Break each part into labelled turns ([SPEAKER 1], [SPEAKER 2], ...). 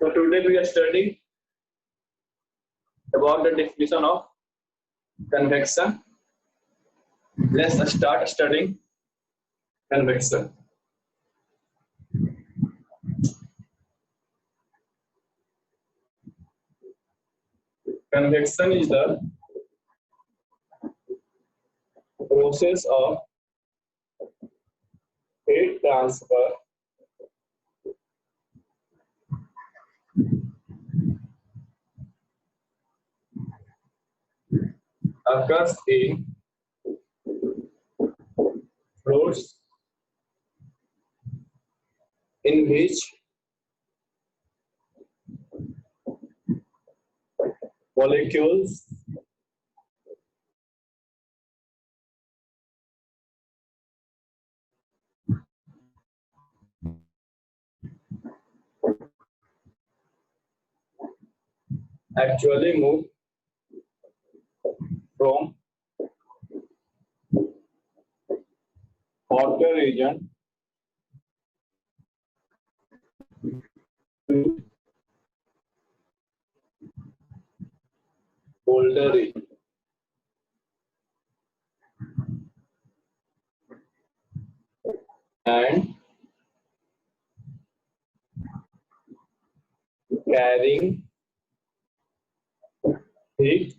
[SPEAKER 1] So today we are studying about the definition of convection. Let's start studying convection. Convection is the process of heat transfer occurs in fluids in which molecules actually move from hotter region to colder region. And carrying heat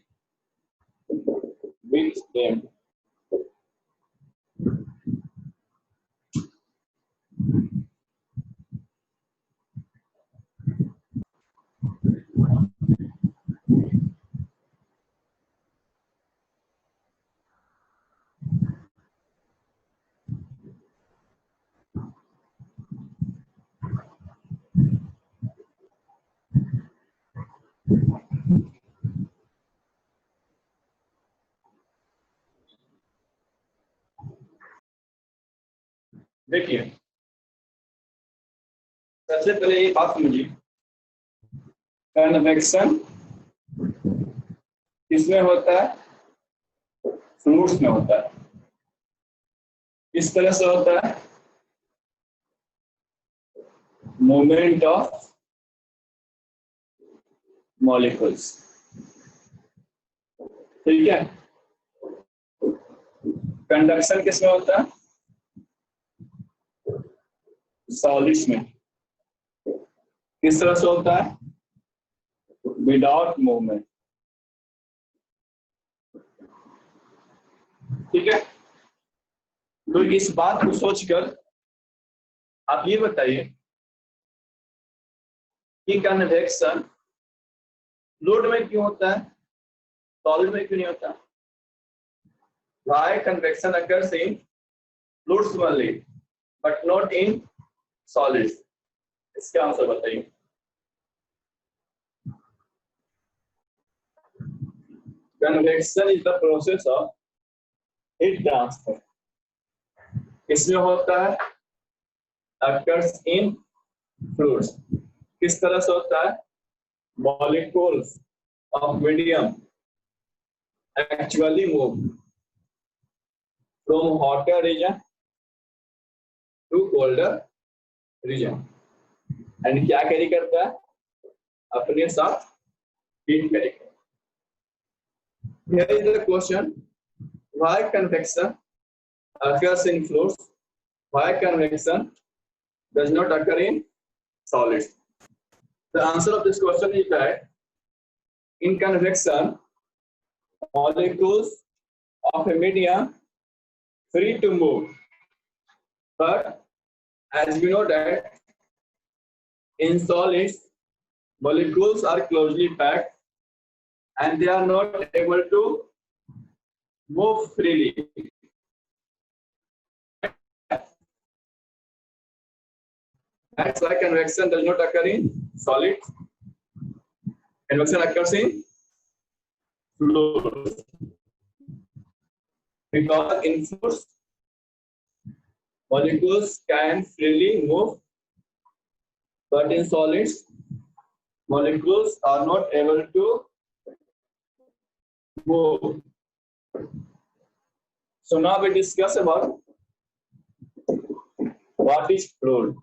[SPEAKER 1] with them. देखिए सबसे पहले ये बात समझिए, convection किसमें होता है? Fluids में होता है। इस तरह से होता है मूवमेंट ऑफ मॉलिक्यूल्स, ठीक है। कंडक्शन किसमें होता है? सॉलिड्स में। किस तरह से होता है? विदाउट मूवमेंट, ठीक है। तो इस बात को सोचकर आप ये बताइए कि कन्वेक्शन फ्लूइड में क्यों होता है, सॉलिड में क्यों नहीं होता? Why convection occurs in fluids only, but not in solids? इसका आंसर बताइए। Convection is the process of heat transfer. किसमें होता है? Occurs in fluids. किस तरह से होता है? Molecules of medium actually move from hotter region to colder region. And क्या कैरी करता है? अपने साथ हीट कैरी करता है। Here is the question: why convection occurs in fluids? Why convection does not occur in solids? The answer of this question is that in convection, molecules of a medium free to move, but as we know that in solids molecules are closely packed and they are not able to move freely. That's why convection does not occur in solids. Convection occurs in fluids. Because in fluids, molecules can freely move, but in solids, molecules are not able to move. So now we discuss about what is fluid.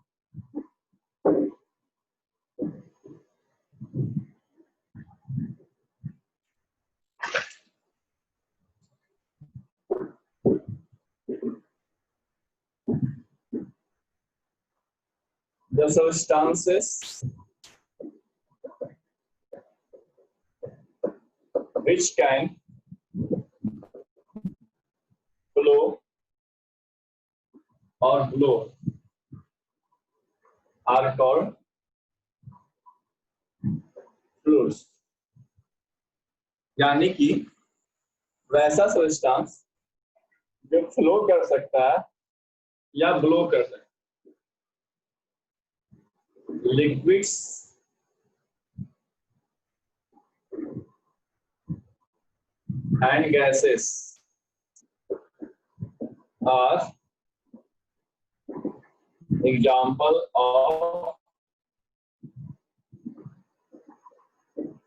[SPEAKER 1] the substances which can flow or blow are called fluids. यानी कि वैसा substance जो flow कर सकता है या blow कर सकता है. Liquids and gases are example of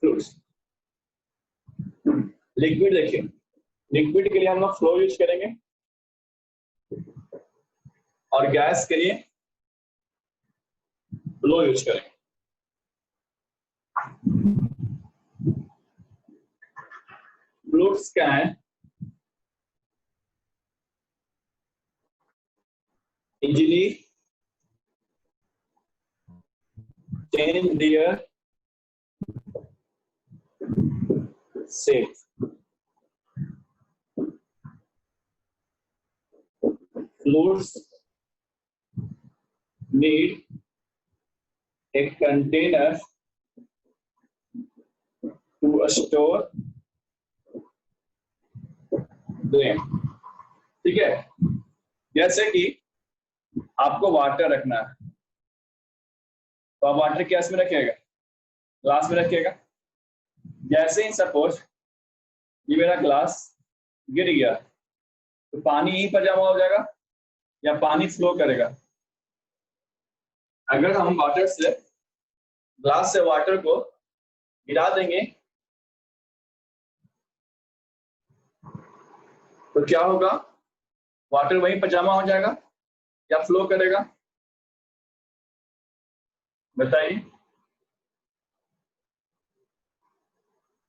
[SPEAKER 1] fluids. Liquid देखिए, लिक्विड के लिए हम लोग फ्लो यूज करेंगे और गैस के लिए ब्लो यूज करेंगे. Fluids can easily change their shape. Fluids need a container to store them. ठीक है, जैसे कि आपको वाटर रखना है तो आप वाटर कैस में रखिएगा, ग्लास में रखिएगा. जैसे ही सपोज ये मेरा ग्लास गिर गया तो पानी यहीं पर जमा हो जाएगा या पानी फ्लो करेगा. अगर हम वाटर से ग्लास से वाटर को गिरा देंगे तो क्या होगा, वाटर वहीं पर जमा हो जाएगा या फ्लो करेगा, बताइए.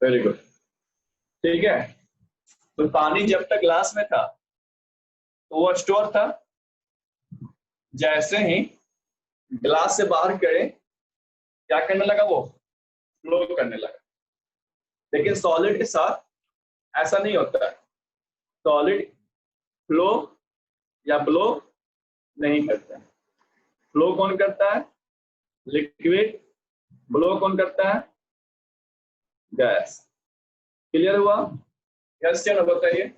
[SPEAKER 1] Very good. ठीक है, तो पानी जब तक ग्लास में था तो वो स्टोर था. जैसे ही ग्लास से बाहर करे क्या करने लगा, वो फ्लो करने लगा. लेकिन सॉलिड के साथ ऐसा नहीं होता है. सॉलिड फ्लो या ब्लो नहीं करता है. फ्लो कौन करता है, लिक्विड. ब्लो कौन करता है, गैस. क्लियर हुआ? यस या नो बताइए.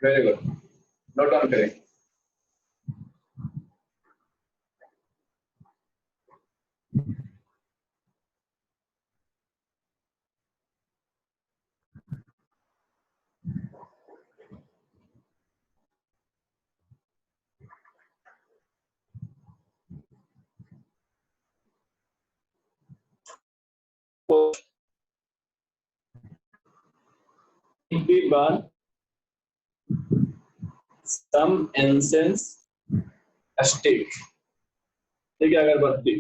[SPEAKER 1] वेरी गुड, नोट डाउन करें. Be burn some incense stick. ठीक है, अगरबत्ती.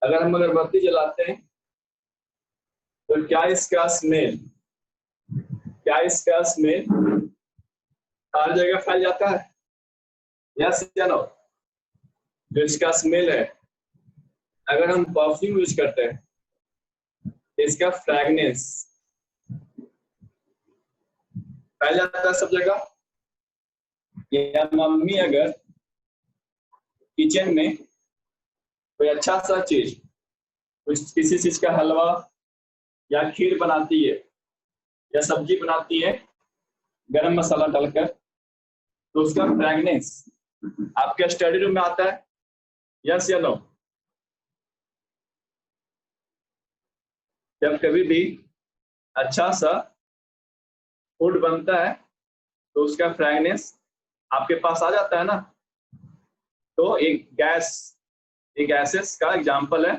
[SPEAKER 1] अगर हम अगरबत्ती जलाते हैं तो क्या इसका स्मेल हर जगह फैल जाता है, यस या नो? जो इसका स्मेल है, अगर हम परफ्यूम यूज करते हैं इसका फ्रेगनेंस फैल जाता है सब जगह. या मम्मी अगर किचन में कोई अच्छा सा चीज, किसी चीज का हलवा या खीर बनाती है या सब्जी बनाती है गरम मसाला डालकर, तो उसका फ्रेगनेंस आपके स्टडी रूम में आता है, यस या नो? जब कभी भी अच्छा सा फूड बनता है तो उसका फ्रेगनेंस आपके पास आ जाता है ना. तो एक गैसेस का एग्जांपल है,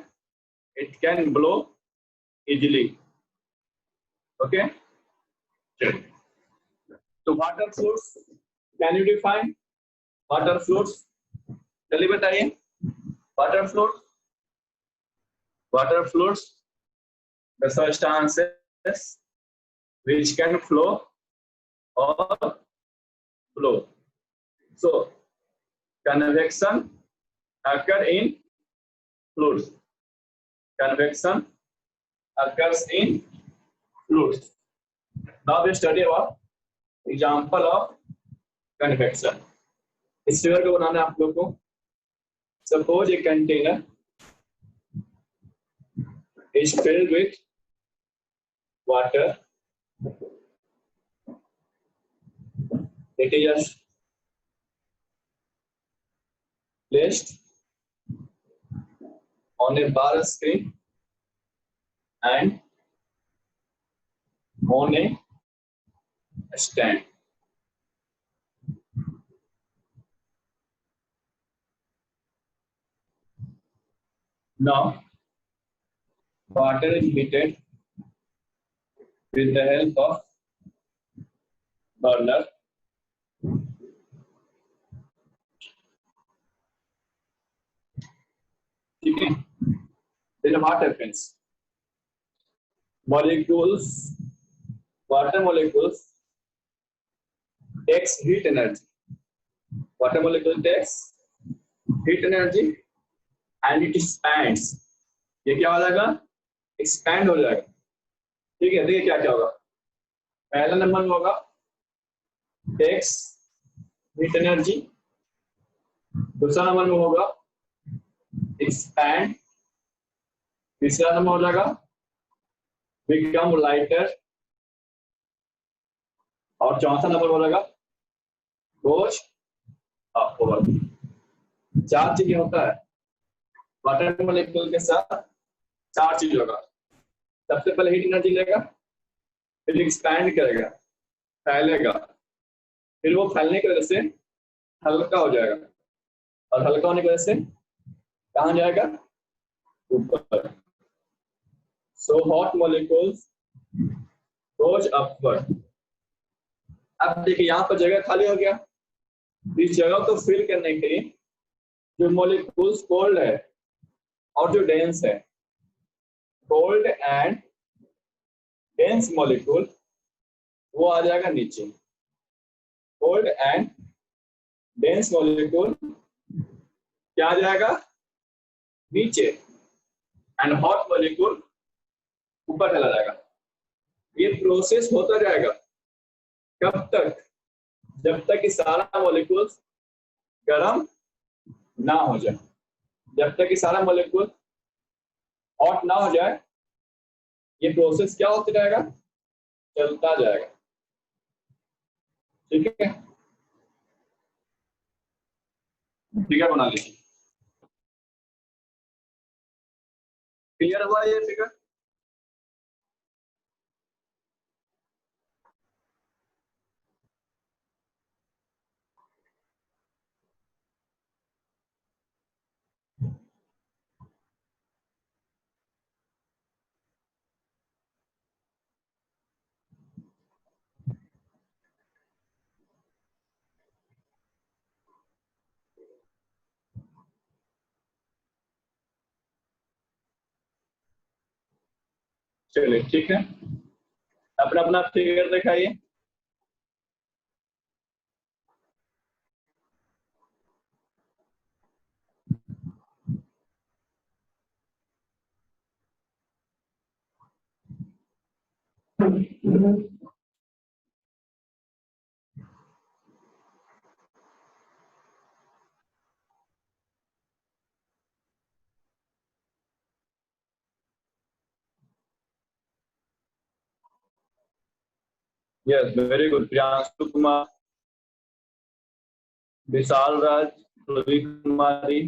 [SPEAKER 1] it can blow easily. Okay, तो water fluids, can you define water fluids? जल्दी बताइए. Water fluids, the substances which can flow or flow. So convection occurs in fluids. Convection occurs in fluids. Now we study about example of convection. इस figure को बनाना है आप लोग को. Suppose a container is filled with water. It is placed on a bar screen and on a stand. Now, water is heated with the help of burner. Okay. Then what happens? Molecules, water molecules takes heat energy. Water molecule takes heat energy and it expands. ये क्या हो जाएगा? Expand हो जाएगा. ठीक है, देखिए क्या क्या होगा. पहला नंबर में होगा takes heat energy. दूसरा नंबर में होगा expand. तीसरा नंबर हो जाएगा become lighter. और चौथा नंबर हो जाएगा goes upward. चार चीजें होता है वाटर मॉलिक्यूल के साथ. चार चीज होगा. सबसे पहले हीट एनर्जी लेगा, फिर एक्सपैंड करेगा, फैलेगा, फिर वो फैलने की वजह से हल्का हो जाएगा और हल्का होने की वजह से कहाँ जाएगा? ऊपर. So hot molecules goes upward. अब देखिए यहाँ पर जगह खाली हो गया. इस जगह को फिल करने के लिए जो मॉलिक्यूल्स कोल्ड है और जो डेंस है, कोल्ड एंड डेंस मॉलिक्यूल वो आ जाएगा नीचे. कोल्ड एंड डेंस मॉलिक्यूल क्या आ जाएगा? नीचे. एंड हॉट मॉलिक्यूल ऊपर चला जाएगा. ये प्रोसेस होता जाएगा. कब तक? जब तक कि सारा मॉलिक्यूल्स गर्म ना हो जाए. जब तक कि सारा मॉलिक्यूल हॉट ना हो जाए ये प्रोसेस क्या होता जाएगा? चलता जाएगा. ठीक है, फिगर बना लीजिए. क्लियर हुआ ये फिगर? चलिए ठीक है, अपना अपना फिगर दिखाइए. Yes, very good. Priyanshu Kumar, Vishal Raj, Ravi Kumari,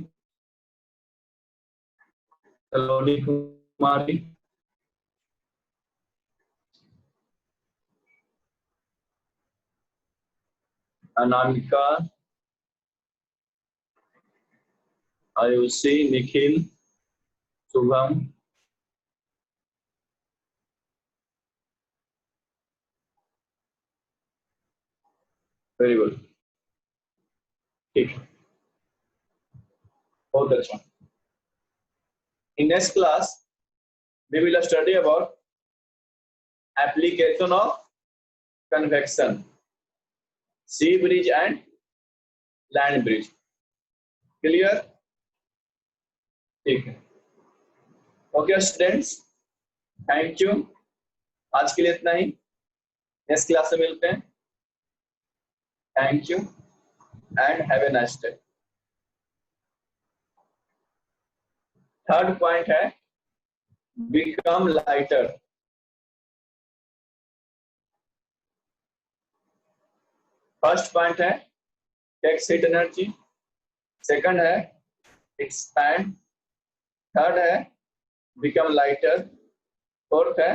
[SPEAKER 1] Saloni Kumari, Anamika, Ayushi, Nikhil, Shubham, very good. ठीक है, बहुत अच्छा. In next class we will study about application of convection, sea bridge and land bridge. Clear? ठीक है। Okay students, thank you. आज के लिए इतना ही, नेक्स्ट क्लास में मिलते हैं। Thank you and have a nice day. Third point है बिकम लाइटर। फर्स्ट पॉइंट है टेक्स हीट एनर्जी, सेकंड है एक्सपैंड, थर्ड है बिकम लाइटर, फोर्थ है